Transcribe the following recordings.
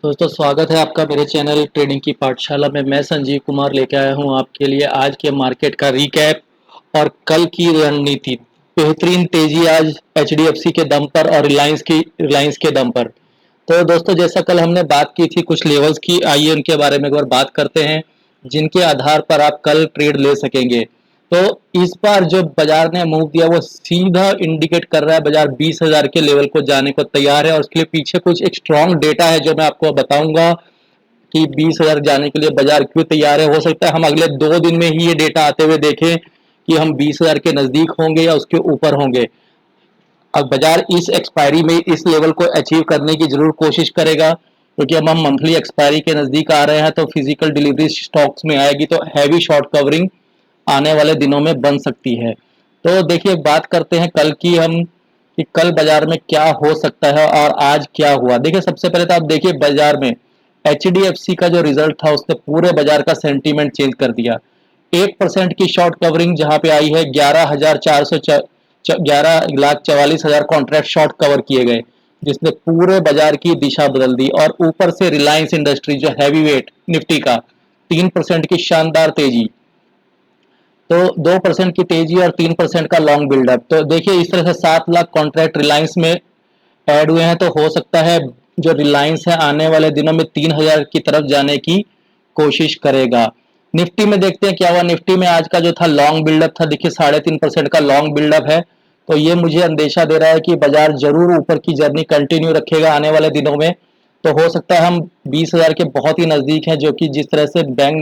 दोस्तों स्वागत है आपका मेरे चैनल ट्रेडिंग की पाठशाला में। मैं संजीव कुमार लेके आया हूं आपके लिए आज के मार्केट का रिकैप और कल की रणनीति। बेहतरीन तेजी आज एचडीएफसी के दम पर और रिलायंस के दम पर। तो दोस्तों जैसा कल हमने बात की थी कुछ लेवल्स की, आइए उनके बारे में एक बार बात करते हैं जिनके आधार पर आप कल ट्रेड ले सकेंगे। तो इस बार जो बाजार ने मूव दिया वो सीधा इंडिकेट कर रहा है बाजार 20,000 के लेवल को जाने को तैयार है और उसके लिए पीछे कुछ एक स्ट्रॉन्ग डेटा है जो मैं आपको बताऊंगा कि 20,000 जाने के लिए बाजार क्यों तैयार है। हो सकता है हम अगले 2 दिन में ही ये डेटा आते हुए देखें कि हम 20,000 के नजदीक होंगे या उसके ऊपर होंगे। अब बाजार इस एक्सपायरी में इस लेवल को अचीव करने की जरूर कोशिश करेगा क्योंकि अब हम मंथली एक्सपायरी के नजदीक आ रहे हैं तो फिजिकल डिलीवरी स्टॉक्स में आएगी तो हैवी शॉर्ट कवरिंग आने वाले दिनों में बन सकती है। तो देखिए बात करते हैं कल की हम कि कल बाजार में क्या हो सकता है और आज क्या हुआ। देखिए सबसे पहले तो आप देखिए बाजार में एचडीएफसी का जो रिजल्ट था उसने पूरे बाजार का सेंटीमेंट चेंज कर दिया। 1% की शॉर्ट कवरिंग जहां पे आई है 11,44,000 कॉन्ट्रैक्ट शॉर्ट कवर किए गए जिसने पूरे बाजार की दिशा बदल दी। और ऊपर से रिलायंस इंडस्ट्री जो हैवी वेट निफ्टी का 3% की शानदार तेजी, तो 2% की तेजी और 3% का लॉन्ग बिल्डअप। तो देखिए इस तरह से 7 लाख कॉन्ट्रैक्ट रिलायंस में ऐड हुए हैं तो हो सकता है जो रिलायंस है आने वाले दिनों में 3,000 की तरफ जाने की कोशिश करेगा। निफ्टी में देखते हैं क्या हुआ। निफ्टी में आज का जो था लॉन्ग बिल्डअप था, देखिए 3.5% का लॉन्ग बिल्डअप है। तो ये मुझे अंदेशा दे रहा है कि बाजार जरूर ऊपर की जर्नी कंटिन्यू रखेगा आने वाले दिनों में। तो हो सकता है हम 20,000 के बहुत ही नजदीक हैं, जो कि जिस तरह से बैंक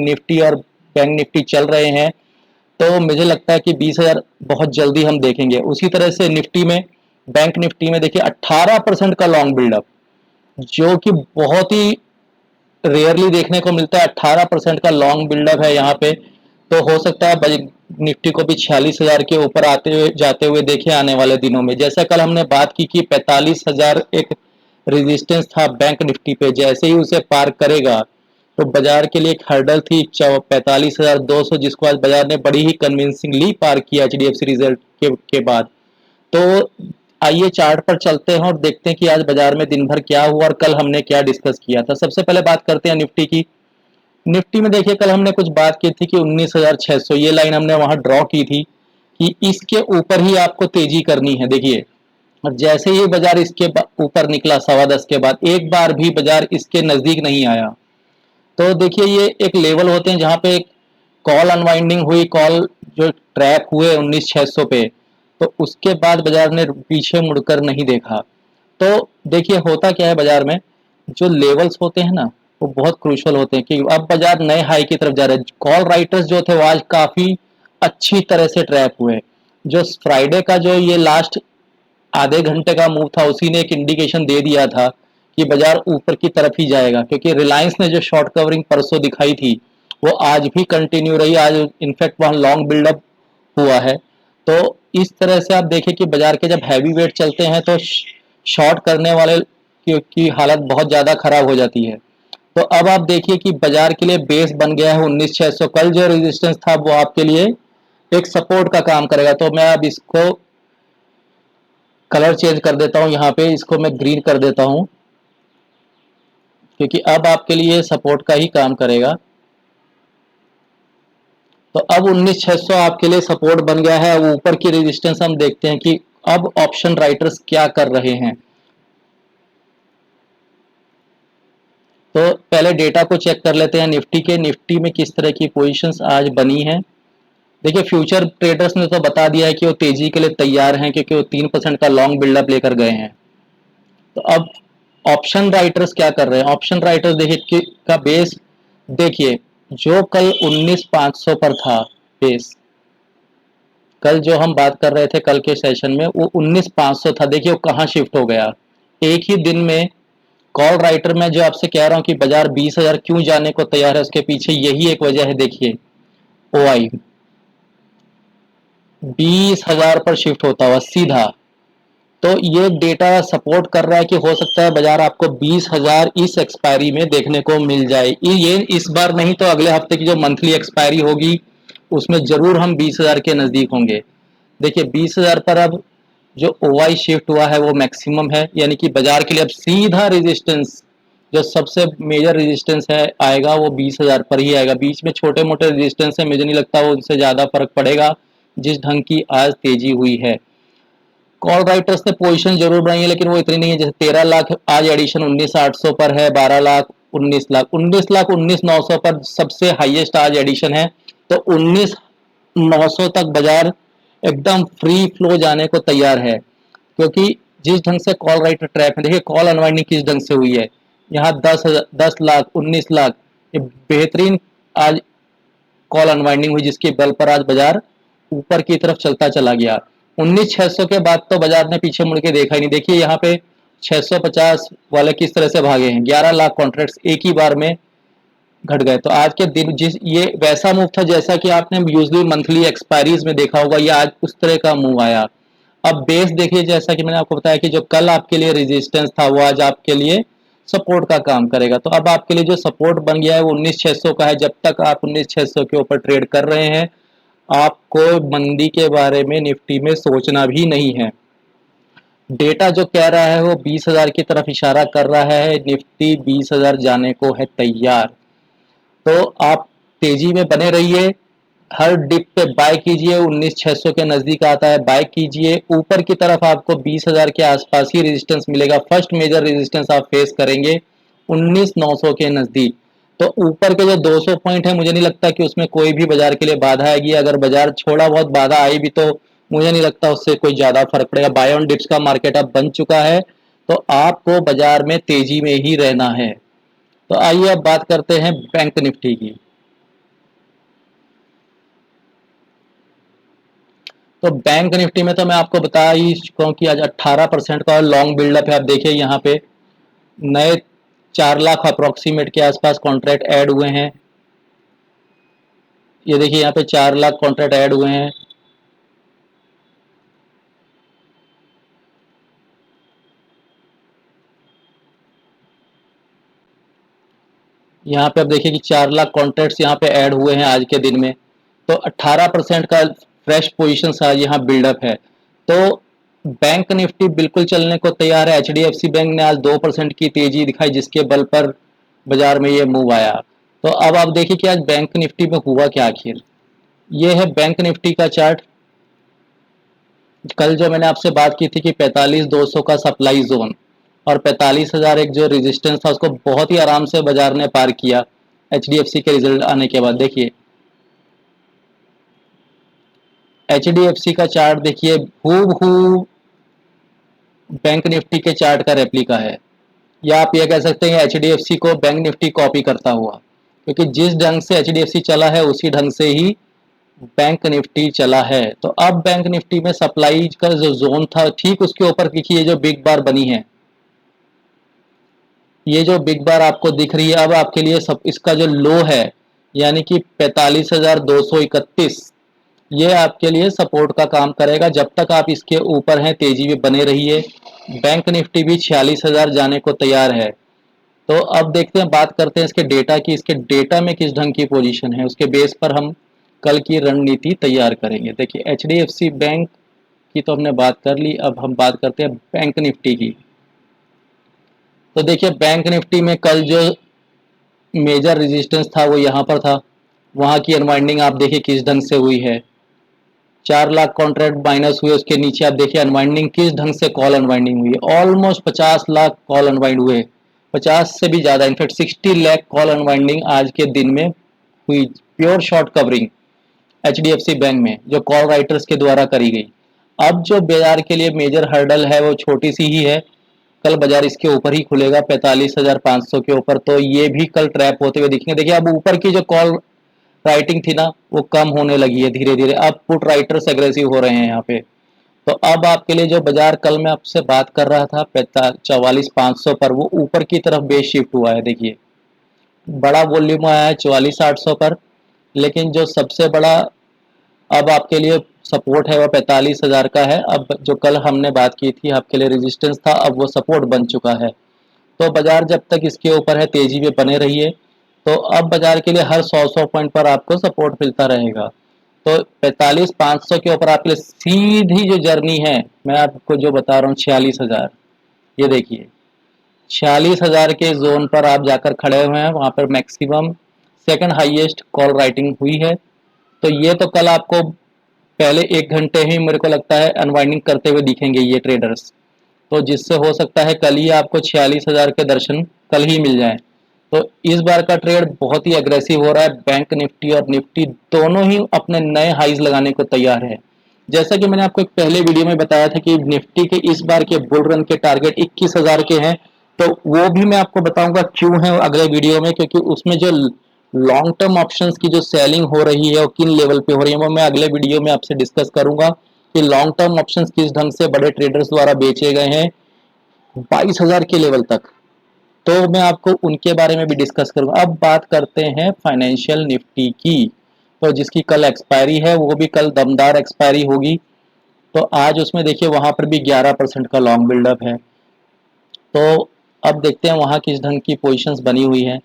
निफ्टी चल रहे हैं तो मुझे लगता है कि 20,000 बहुत जल्दी हम देखेंगे। उसी तरह से निफ्टी में, बैंक निफ्टी में देखिए 18% का लॉन्ग बिल्डअप, जो कि बहुत ही रेयरली देखने को मिलता है। 18% का लॉन्ग बिल्डअप है यहाँ पे। तो हो सकता है निफ्टी को भी 46,000 के ऊपर आते हुए जाते हुए देखे आने वाले दिनों में। जैसा कल हमने बात की कि 45,000 एक रेजिस्टेंस था बैंक निफ्टी पे, जैसे ही उसे पार करेगा तो बाजार के लिए एक हर्डल थी 45,200, जिसको आज बाजार ने बड़ी ही कन्विंसिंगली पार किया एचडीएफसी रिजल्ट के बाद। तो आइए चार्ट पर चलते हैं और देखते हैं कि आज बाजार में दिन भर क्या हुआ और कल हमने क्या डिस्कस किया था। सबसे पहले बात करते हैं निफ्टी की। निफ्टी में देखिए कल हमने कुछ बात की थी कि 19,600 ये लाइन हमने वहां ड्रॉ की थी कि इसके ऊपर ही आपको तेजी करनी है। देखिए और जैसे ही बाजार इसके ऊपर निकला 10:15 के बाद एक बार भी बाजार इसके नजदीक नहीं आया। तो देखिए ये एक लेवल होते हैं जहां पे कॉल अनवाइंडिंग हुई, कॉल जो ट्रैप हुए 19,600 पे, तो उसके बाद बाजार ने पीछे मुड़कर नहीं देखा। तो देखिए होता क्या है बाजार में, जो लेवल्स होते हैं ना वो बहुत क्रूशल होते हैं कि अब बाजार नए हाई की तरफ जा रहे हैं। कॉल राइटर्स जो थे वो आज काफी अच्छी तरह से ट्रैप हुए। जो फ्राइडे का जो ये लास्ट आधे घंटे का मूव था उसी ने एक इंडिकेशन दे दिया था कि बाजार ऊपर की तरफ ही जाएगा, क्योंकि रिलायंस ने जो शॉर्ट कवरिंग परसों दिखाई थी वो आज भी कंटिन्यू रही। आज इनफैक्ट वहां लॉन्ग बिल्डअप हुआ है। तो इस तरह से आप देखें कि बाजार के जब हैवी वेट चलते हैं तो शॉर्ट करने वाले की हालत बहुत ज्यादा खराब हो जाती है। तो अब आप देखिए कि बाजार के लिए बेस बन गया है 19,600। कल जो रेजिस्टेंस था वो आपके लिए एक सपोर्ट का काम करेगा। तो मैं अब इसको कलर चेंज कर देता हूं, यहाँ पे इसको मैं ग्रीन कर देता हूं क्योंकि अब आपके लिए सपोर्ट का ही काम करेगा। तो अब 19,600 आपके लिए सपोर्ट बन गया है। अब ऊपर की रेजिस्टेंस हम देखते हैं कि अब ऑप्शन राइटर्स क्या कर रहे हैं। तो पहले डेटा को चेक कर लेते हैं निफ्टी में किस तरह की पोजीशंस आज बनी है। देखिए फ्यूचर ट्रेडर्स ने तो बता दिया है कि वो तेजी के लिए तैयार हैं क्योंकि वो 3% का लॉन्ग बिल्डअप लेकर गए हैं। तो अब ऑप्शन राइटर्स क्या कर रहे हैं। ऑप्शन राइटर्स देखिए का बेस देखिए, जो कल 19,500 पर था बेस, कल जो हम बात कर रहे थे कल के सेशन में वो 19,500 था। देखिए वो कहाँ शिफ्ट हो गया एक ही दिन में। कॉल राइटर में जो आपसे कह रहा हूं कि बाजार 20,000 क्यों जाने को तैयार है उसके पीछे यही एक वजह है। देखिए ओआई 20,000 पर शिफ्ट होता हुआ सीधा। तो ये डेटा सपोर्ट कर रहा है कि हो सकता है बाजार आपको 20,000 इस एक्सपायरी में देखने को मिल जाए। ये इस बार नहीं तो अगले हफ्ते की जो मंथली एक्सपायरी होगी उसमें जरूर हम 20,000 के नजदीक होंगे। देखिए 20,000 पर अब जो ओवाई शिफ्ट हुआ है वो मैक्सिमम है, यानी कि बाजार के लिए अब सीधा रेजिस्टेंस जो सबसे मेजर रेजिस्टेंस है आएगा वो 20,000 पर ही आएगा। बीच में छोटे मोटे रेजिस्टेंस है, मुझे नहीं लगता वो उनसे ज़्यादा फर्क पड़ेगा जिस ढंग की आज तेजी हुई है। कॉल राइटर्स ने पोजीशन जरूर बनाई है लेकिन वो इतनी नहीं है। जैसे 13 लाख आज एडिशन 19,800 पर है, 12 लाख, 19 लाख, 19 लाख 19,900 पर सबसे हाईएस्ट आज एडिशन है। तो 19,900 तक बाजार एकदम फ्री फ्लो जाने को तैयार है, क्योंकि जिस ढंग से कॉल राइटर ट्रैप है, देखिए कॉल अनवाइंडिंग किस ढंग से हुई है। यहाँ 10 लाख, 19 लाख, ये बेहतरीन आज कॉल अनवाइंडिंग हुई जिसके बल पर आज बाजार ऊपर की तरफ चलता चला गया। 19,600 के बाद तो बाजार ने पीछे मुड़ के देखा ही नहीं। देखिए यहाँ पे 650 वाले किस तरह से भागे हैं, 11 लाख कॉन्ट्रैक्ट्स एक ही बार में घट गए। तो आज के दिन जिस ये वैसा मूव था जैसा कि आपने यूजली मंथली एक्सपायरीज में देखा होगा, ये आज उस तरह का मूव आया। अब बेस देखिए, जैसा कि मैंने आपको बताया कि जो कल आपके लिए रेजिस्टेंस था वो आज आपके लिए सपोर्ट का काम करेगा। तो अब आपके लिए जो सपोर्ट बन गया है वो 19,600 का है। जब तक आप 19,600 के ऊपर ट्रेड कर रहे हैं, आपको मंदी के बारे में निफ्टी में सोचना भी नहीं है। डेटा जो कह रहा है वो 20,000 की तरफ इशारा कर रहा है। निफ्टी 20,000 जाने को है तैयार। तो आप तेजी में बने रहिए, हर डिप पे बाय कीजिए। 19,600 के नजदीक आता है, बाय कीजिए। ऊपर की तरफ आपको 20,000 के आसपास ही रेजिस्टेंस मिलेगा। फर्स्ट मेजर रेजिस्टेंस आप फेस करेंगे 19,900 के नजदीक। तो ऊपर के जो 200 पॉइंट है, मुझे नहीं लगता कि उसमें कोई भी बाजार के लिए बाधा आएगी। अगर बाजार थोड़ा बहुत बाधा आई भी तो मुझे नहीं लगता उससे कोई ज्यादा फर्क पड़ेगा। बाय ऑन डिप्स का मार्केट अब बन चुका है, तो आपको बाजार में तेजी में ही रहना है। तो आइए अब बात करते हैं बैंक निफ्टी की। तो बैंक निफ्टी में तो मैं आपको बता ही चुका हूं कि आज 18% का लॉन्ग बिल्डअप है। आप देखिए यहाँ पे नए 4 लाख अप्रोक्सीमेट के आसपास कॉन्ट्रैक्ट ऐड हुए हैं। ये देखिए यहाँ पे 4 लाख कॉन्ट्रैक्ट ऐड हुए हैं। यहाँ पे आप देखिए कि 4 लाख कॉन्ट्रैक्ट्स यहाँ पे ऐड हुए हैं आज के दिन में। तो 18% का फ्रेश पोजीशन आज यहाँ बिल्डअप है। तो बैंक निफ्टी बिल्कुल चलने को तैयार है। एचडीएफसी बैंक ने आज 2% की तेजी दिखाई जिसके बल पर बाजार में ये मूव आया। तो अब आप देखिए कि आज बैंक निफ्टी में हुआ क्या आखिर। ये है बैंक निफ्टी का चार्ट। कल जो मैंने आपसे बात की थी कि 45,200 का सप्लाई जोन और 45,000 एक जो रेजिस्टेंस था, उसको बहुत ही आराम से बाजार ने पार किया एचडीएफसी के रिजल्ट आने के बाद। देखिए एचडीएफसी का चार्ट देखिए, हूबहू बैंक निफ्टी के चार्ट का रेप्लिका है। या आप ये कह सकते हैं एचडीएफसी को बैंक निफ्टी कॉपी करता हुआ, क्योंकि जिस ढंग से एचडीएफसी चला है उसी ढंग से ही बैंक निफ्टी चला है। तो अब बैंक निफ्टी में सप्लाई का जो जोन था, ठीक उसके ऊपर देखिए जो बिग बार बनी है, ये जो बिग बार आपको दिख रही है, अब आपके लिए सब इसका जो लो है यानी कि 45,231, ये आपके लिए सपोर्ट का काम करेगा। जब तक आप इसके ऊपर हैं तेजी में बने रहिए। बैंक निफ्टी भी 46,000 जाने को तैयार है। तो अब देखते हैं, बात करते हैं इसके डेटा की। इसके डेटा में किस ढंग की पोजीशन है, उसके बेस पर हम कल की रणनीति तैयार करेंगे। देखिए एचडीएफसी बैंक की तो हमने बात कर ली, अब हम बात करते हैं बैंक निफ्टी की। तो देखिए बैंक निफ्टी में कल जो मेजर रेजिस्टेंस था वो यहाँ पर था। वहाँ की अनवाइंडिंग आप देखिए किस ढंग से हुई है। 4 लाख कॉन्ट्रैक्ट माइनस हुए, उसके नीचे आप देखिए अनवाइंडिंग किस ढंग से कॉल अनवाइंडिंग हुई है। ऑलमोस्ट 50 लाख कॉल अनवाइंड हुए, 50 से भी ज्यादा, इनफैक्ट 60 लाख कॉल अनवाइंडिंग आज के दिन में हुई। Pure short covering HDFC bank में जो कॉल राइटर्स के द्वारा करी गई। अब जो बाजार के लिए मेजर हर्डल है वो छोटी सी ही है। कल बाजार इसके ऊपर ही खुलेगा 45,500 के ऊपर, तो ये भी कल ट्रैप होते हुए दिखेंगे। देखिए अब ऊपर की जो कॉल राइटिंग थी ना वो कम होने लगी है धीरे धीरे। अब पुट राइटर्स एग्रेसिव हो रहे हैं यहाँ पे। तो अब आपके लिए जो बाजार कल मैं आपसे बात कर रहा था 44,500 पर, वो ऊपर की तरफ बेस शिफ्ट हुआ है। देखिए बड़ा वॉल्यूम आया है 44,800 पर, लेकिन जो सबसे बड़ा अब आपके लिए सपोर्ट है वो 45,000 का है। अब जो कल हमने बात की थी आपके लिए रेजिस्टेंस था, अब वो सपोर्ट बन चुका है। तो बाजार जब तक इसके ऊपर है तेजी में बने रहिए। तो अब बाजार के लिए हर 100 पॉइंट पर आपको सपोर्ट मिलता रहेगा। तो 45,500 के ऊपर आपके लिए सीधी जो जर्नी है, मैं आपको जो बता रहा हूँ 46,000, ये देखिए 46,000 के जोन पर आप जाकर खड़े हुए हैं, वहां पर maximum second highest call writing हुई है। तो ये तो कल आपको पहले 1 घंटे ही मेरे को लगता है अनवाइंडिंग करते हुए दिखेंगे ये ट्रेडर्स। तो जिससे हो सकता है कल ही आपको 46,000 के दर्शन कल ही मिल जाए। तो इस बार का ट्रेड बहुत ही अग्रेसिव हो रहा है। बैंक निफ्टी और निफ्टी दोनों ही अपने नए हाईज लगाने को तैयार है। जैसा कि मैंने आपको एक पहले वीडियो में बताया था कि निफ्टी के इस बार के बुल रन के टारगेट 21,000 के हैं। तो वो भी मैं आपको बताऊंगा क्यों है अगले वीडियो में, क्योंकि उसमें जो लॉन्ग टर्म ऑप्शंस की जो सेलिंग हो रही है वो किन लेवल पे हो रही है वो मैं अगले वीडियो में आपसे डिस्कस करूंगा कि लॉन्ग टर्म ऑप्शंस किस ढंग से बड़े ट्रेडर्स द्वारा बेचे गए हैं 22,000 के लेवल तक। तो मैं आपको उनके बारे में भी डिस्कस करूंगा। अब बात करते हैं फाइनेंशियल निफ्टी की, तो जिसकी कल एक्सपायरी है, वो भी कल दमदार एक्सपायरी होगी। तो आज उसमें देखिए वहां पर भी 11% का लॉन्ग बिल्डअप है। तो अब देखते हैं वहां किस ढंग की पोजीशंस बनी हुई है।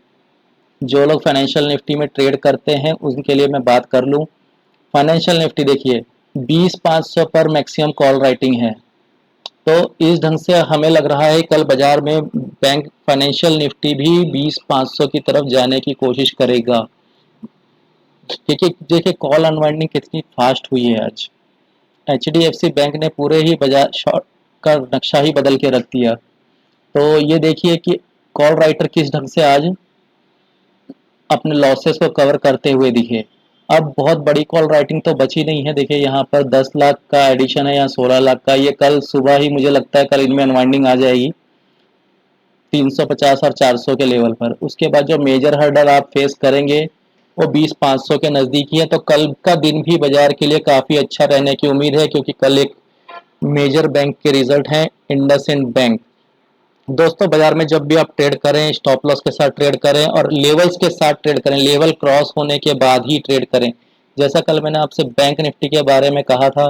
जो लोग फाइनेंशियल निफ्टी में ट्रेड करते हैं उनके लिए मैं बात कर लूं। फाइनेंशियल निफ्टी देखिए 20,500 पर मैक्सिमम कॉल राइटिंग है। तो इस ढंग से हमें लग रहा है कल बाजार में बैंक फाइनेंशियल निफ्टी भी 20,500 की तरफ जाने की कोशिश करेगा। देखिए देखिए कॉल अनवाइंडिंग कितनी फास्ट हुई है आज। एचडीएफसी बैंक ने पूरे ही बाजार शॉर्ट का नक्शा ही बदल के रख दिया। तो ये देखिए कि कॉल राइटर किस ढंग से आज अपने लॉसेस को कवर करते हुए दिखे। अब बहुत बड़ी कॉल राइटिंग तो बची नहीं है। देखिए यहाँ पर 10 लाख का एडिशन है या 16 लाख का, ये कल सुबह ही मुझे लगता है कल इनमें अनवाइंडिंग आ जाएगी 350 और 400 के लेवल पर। उसके बाद जो मेजर हर्डल आप फेस करेंगे वो 20,500 के नज़दीक ही है। तो कल का दिन भी बाजार के लिए काफ़ी अच्छा रहने की उम्मीद है, क्योंकि कल एक मेजर बैंक के रिजल्ट हैं, इंडसइंड बैंक। दोस्तों बाजार में जब भी आप ट्रेड करें स्टॉप लॉस के साथ ट्रेड करें और लेवल्स के साथ ट्रेड करें, लेवल क्रॉस होने के बाद ही ट्रेड करें। जैसा कल मैंने आपसे बैंक निफ्टी के बारे में कहा था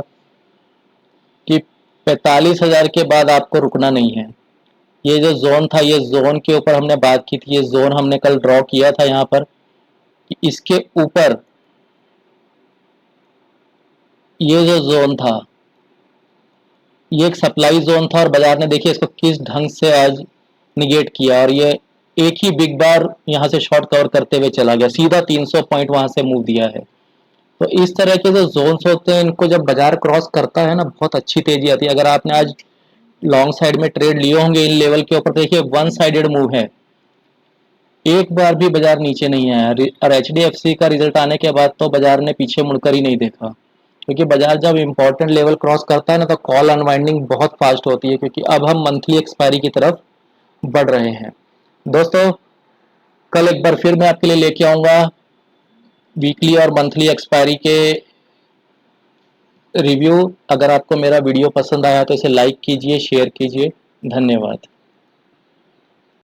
कि 45,000 के बाद आपको रुकना नहीं है। ये जो जोन था, ये जोन के ऊपर हमने बात की थी, ये जोन हमने कल ड्रॉ किया था यहाँ पर कि इसके ऊपर ये जो जोन था ये एक सप्लाई जोन था और बाजार ने देखिए इसको किस ढंग से आज निगेट किया और ये एक ही बिग बार यहाँ से शॉर्ट कवर करते हुए चला गया, सीधा 300 पॉइंट वहां से मूव दिया है। तो इस तरह के जो जोन्स होते हैं इनको जब बाजार क्रॉस करता है ना बहुत अच्छी तेजी आती है। अगर आपने आज लॉन्ग साइड में ट्रेड लिए होंगे इन लेवल के ऊपर, देखिए वन साइडेड मूव है, एक बार भी बाजार नीचे नहीं आया। और एचडीएफसी का रिजल्ट आने के बाद तो बाजार ने पीछे मुड़कर ही नहीं देखा, क्योंकि बाजार जब इंपॉर्टेंट लेवल क्रॉस करता है ना तो कॉल अनवाइंडिंग बहुत फास्ट होती है, क्योंकि अब हम मंथली एक्सपायरी की तरफ बढ़ रहे हैं। दोस्तों कल एक बार फिर मैं आपके लिए लेके आऊंगा वीकली और मंथली एक्सपायरी के रिव्यू। अगर आपको मेरा वीडियो पसंद आया तो इसे लाइक कीजिए, शेयर कीजिए। धन्यवाद।